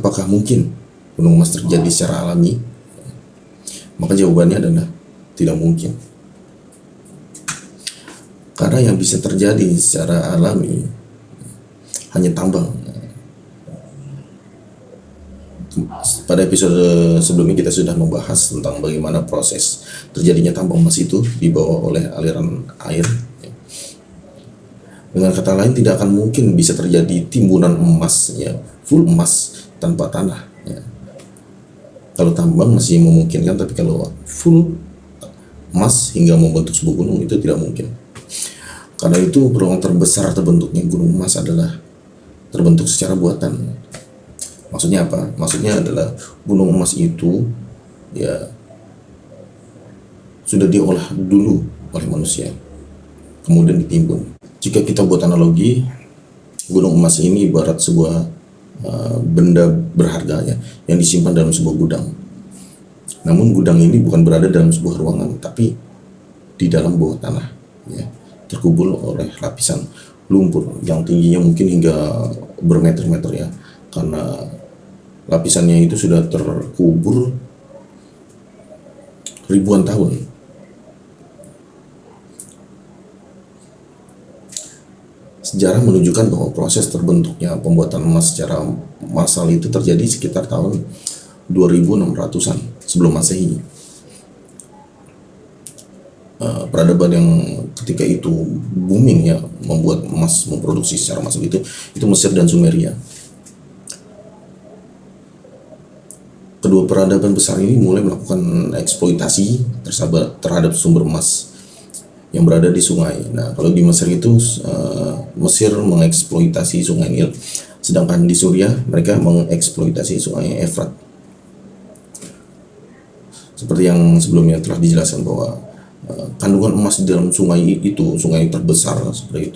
apakah mungkin gunung emas terjadi secara alami? Maka jawabannya adalah tidak mungkin. Karena yang bisa terjadi secara alami hanya tambang. Pada episode sebelumnya kita sudah membahas tentang bagaimana proses terjadinya tambang emas itu dibawa oleh aliran air. Dengan kata lain, tidak akan mungkin bisa terjadi timbunan emas, ya, full emas tanpa tanah. Ya. Kalau tambang masih memungkinkan, tapi kalau full emas hingga membentuk sebuah gunung itu tidak mungkin. Karena itu peluang terbesar terbentuknya gunung emas adalah terbentuk secara buatan. Maksudnya apa? Maksudnya adalah gunung emas itu ya sudah diolah dulu oleh manusia, kemudian ditimbun. Jika kita buat analogi, gunung emas ini ibarat sebuah benda berharga ya, yang disimpan dalam sebuah gudang. Namun gudang ini bukan berada dalam sebuah ruangan, tapi di dalam bawah tanah, ya, terkubur oleh lapisan lumpur yang tingginya mungkin hingga bermeter-meter ya, karena lapisannya itu sudah terkubur ribuan tahun. Sejarah menunjukkan bahwa proses terbentuknya pembuatan emas secara massal itu terjadi sekitar tahun 2600-an sebelum Masehi. Peradaban yang ketika itu booming ya, membuat emas, memproduksi secara massal itu Mesir dan Sumeria. Kedua peradaban besar ini mulai melakukan eksploitasi terhadap sumber emas yang berada di sungai. Nah, kalau di Mesir itu Mesir mengeksploitasi sungai Nil, sedangkan di Suriah mereka mengeksploitasi sungai Efrat. Seperti yang sebelumnya telah dijelaskan bahwa kandungan emas di dalam sungai itu, sungai terbesar seperti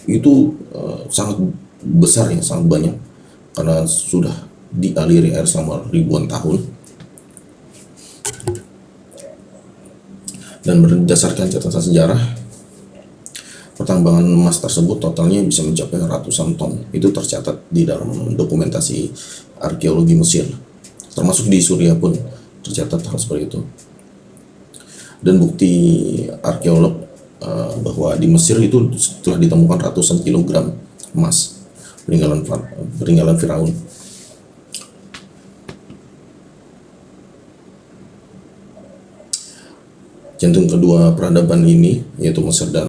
itu sangat besar ya, sangat banyak, karena sudah dialiri air selama ribuan tahun. Dan berdasarkan catatan sejarah, pertambangan emas tersebut totalnya bisa mencapai ratusan ton. Itu tercatat di dalam dokumentasi arkeologi Mesir. Termasuk di Suriah pun tercatat hal seperti itu. Dan bukti arkeolog bahwa di Mesir itu telah ditemukan ratusan kilogram emas peninggalan Firaun. Jantung kedua peradaban ini, yaitu Mesir dan